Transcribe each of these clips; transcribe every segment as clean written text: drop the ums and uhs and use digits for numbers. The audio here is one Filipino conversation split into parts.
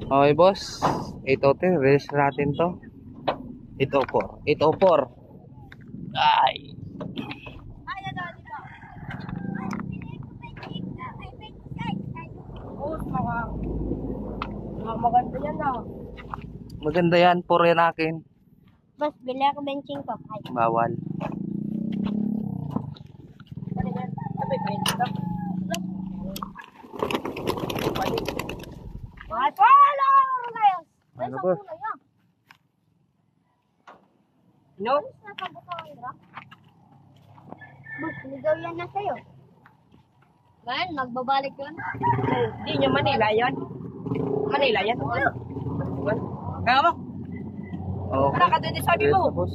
Okay, boss. 803, release natin to. 804. 804. Ay. Maganda yan na. Maganda yan, puro yan akin. Bas, bili ako benching ko. Ay. Bawal. Ano yan? Sabay pa rin ito. Ay, pala! Ano ba? No? Bas, ligaw yan na sa'yo. Man, magbabalik yun. Hindi nyo Manila yun. Manila yan. Kaya mo? Okay. Wala ka din sabi mo. Yes, boss.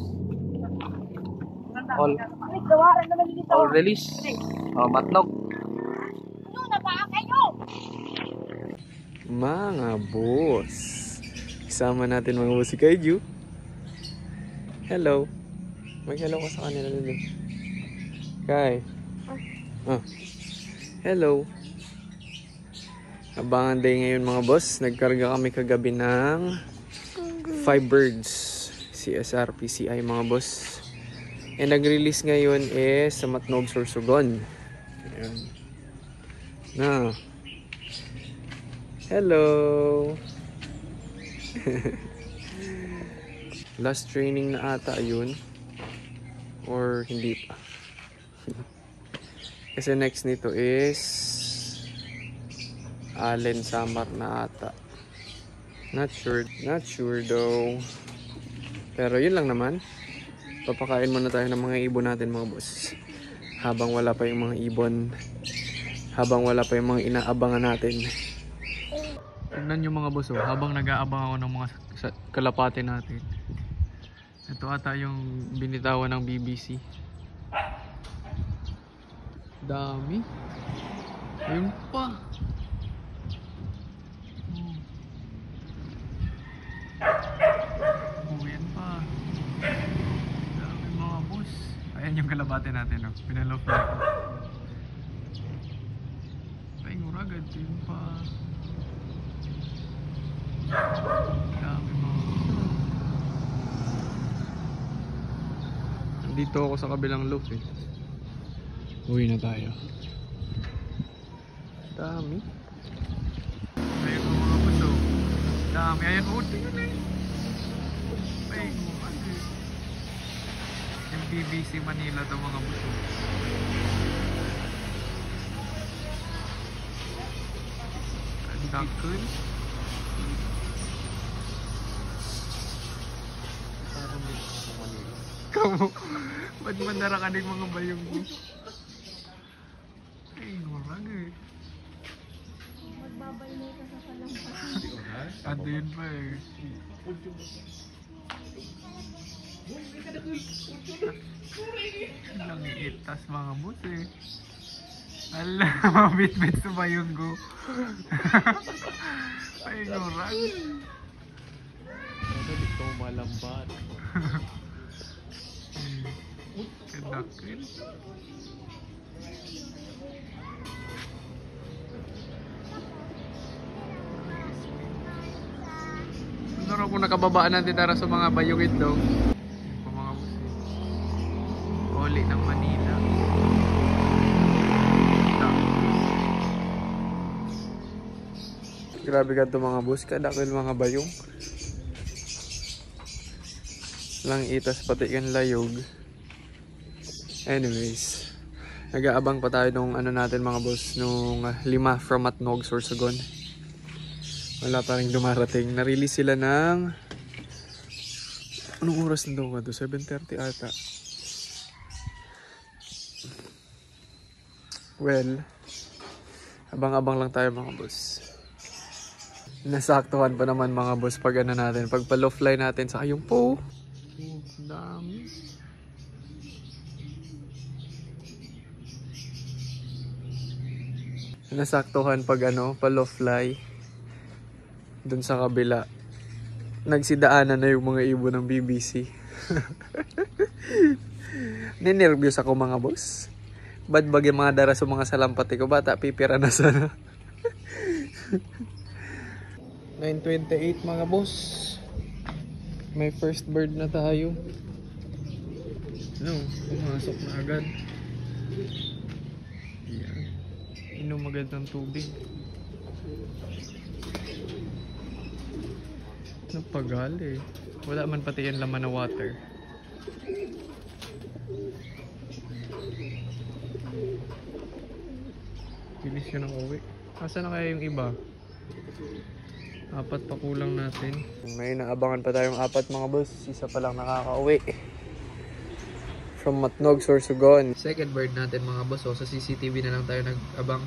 All, Ay, gawaran naman dito. all release. Oh, matnog. Ano, napaan kayo? Mga boss, isama natin mga boss si Kaiju. Hello. Mag-hello ka sa kanila dito. Kai. Hello. Abangan day ngayon mga boss. Nagkarga kami kagabi ng 5 birds. CSR PCI mga boss. And nag-release ngayon is sa Matnog, Sorsogon. Ayan. Na. Hello. Last training na ata yun. Or hindi pa. Kasi next nito is Allen Samar na ata. Not sure though. Pero yun lang naman. Papakain muna tayo ng mga ibon natin mga boss. Habang wala pa yung mga ibon. Habang wala pa yung mga inaabangan natin. Tignan yung mga boss oh, habang nag-aabang ako ng mga kalapate natin. Ito ata yung binitawan ng BBC. Dami. Ayun pa. Yan pa. Dami mga boss. Ayan yung kalapate natin oh. Pinalop na ako. Ay nguragad. Yun pa. Dami mga boss. Dito ako sa kabilang loop eh. Uwi na tayo. Dami. Ayun mga boss oh. Dami. Ayan oh. Tingnan eh. Ay ngurag eh. Yung BBC Manila daw mga boss oh. Ang dakil. Kamu, ba't mandara ka din mga bayong mo? Ay, ngurag eh. Magbabay mo ka sa palampas. Ano yun pa eh. Nangiitas mga boss eh. Ala, mabit-bit sa bayong ko. Ay, ngurag. Ano dito malambat? Kedakil. Ano kung nakababaan natin tara sa mga bayong ito. Yung mga busi. Oli ng Manila. Grabe ka ito mga bus. Kadakil mga bayong. Lang itas pati kan layog. Anyways, nag-aabang pa tayo nung ano natin mga boss, nung 5 from Matnog, Sorsogon. Wala pa rin dumarating. Na-release sila ng anong oras na daw ka to? 7:30 ata. Well, abang-abang lang tayo mga boss. Nasaktuhan pa naman mga boss pag ano natin, pag pa-low fly natin sa yung po. Dami. Nasaktuhan pag ano, pa-low fly dun sa kabila. Nagsidaanan na yung mga ibon ng BBC. Ninervyos ako mga boss. Bad bagay mga dara sa mga salampati ko bata, pipira na sana. 9:28 mga boss. May first bird na tayo. No, pumasok na agad. Yan. Inom agad ng tubig. Napagal eh. Wala man pati yan laman na water. Bilis yun ang uwi. Asa na kaya yung iba? Apat pa kulang natin. May naabangan pa tayong apat mga boss. Isa pa lang nakaka-uwi. From Matnog, Sorsogon. Second bird natin mga boss. So, sa CCTV na lang tayo nag-abang.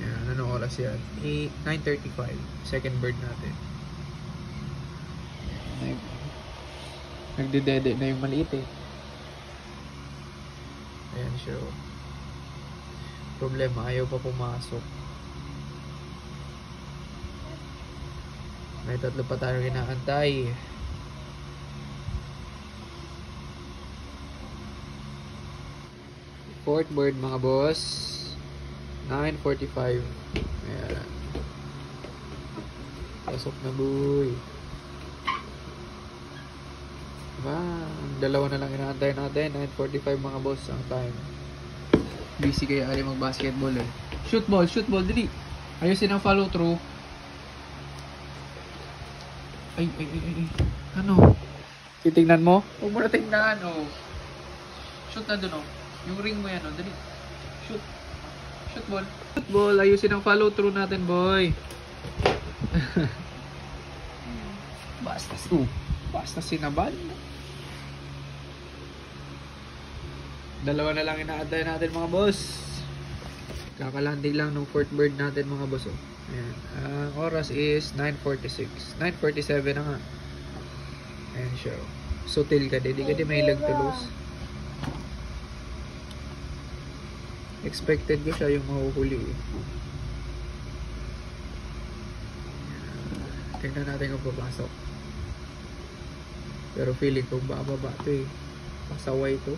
Yan, anong oras yan? 9:35. Second bird natin. Nagdedede na yung maliit eh. Ayan siya. Problema, ayaw pa pumasok. May tatlo pa tayong inaantay. Fourth bird mga boss. 9:45. Ayan. Pasok na boy. Dalawa na lang inaantay natin. 9:45 mga boss ang time. Busy kaya ali mag-basketball eh. Shoot ball, dali. Ayusin ang follow through. Ay. Ano? Titingnan mo? Huwag mo na tingnan, oh. Shoot na dun, oh. Yung ring mo yan, oh. Dali. Shoot. Shoot ball. Ayusin ang follow through natin, boy. Basta sinabal. Dalawa na lang inaantay natin mga boss. Kakalanding lang ng fourth bird natin mga boss. Oh. Ayan. Ang oras is 9:46. 9:47 na nga. Ayan siya. Sutil ka din. Di ka din mahilag tulos. Expected ko siya yung mahuhuli. Tingnan natin kung papasok. Pero feeling ko bababa ito eh. Pasaway ito.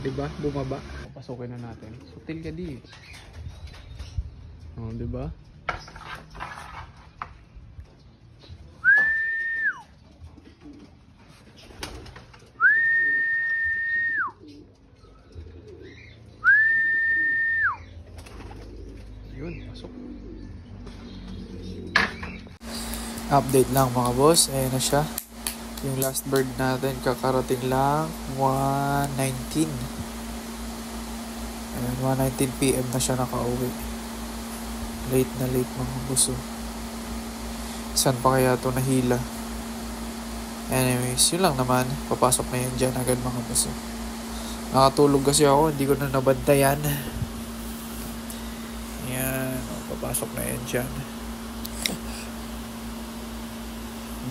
Diba? Bumaba. Pasukin na natin. Sutil ka di. Oh, diba? Yun, pasok. Update lang mga boss. Ayan na siya. Yung last bird natin kakarating lang 1:19. Ayan, 1:19 PM na siya nakauwi. Late mga buso. Saan pa kaya ito nahila? Anyways, yun lang naman. Papasok na yan dyan agad mga buso. Nakatulog kasi ako, hindi ko na nabantayan. Yan, papasok na yan dyan.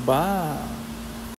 Bye!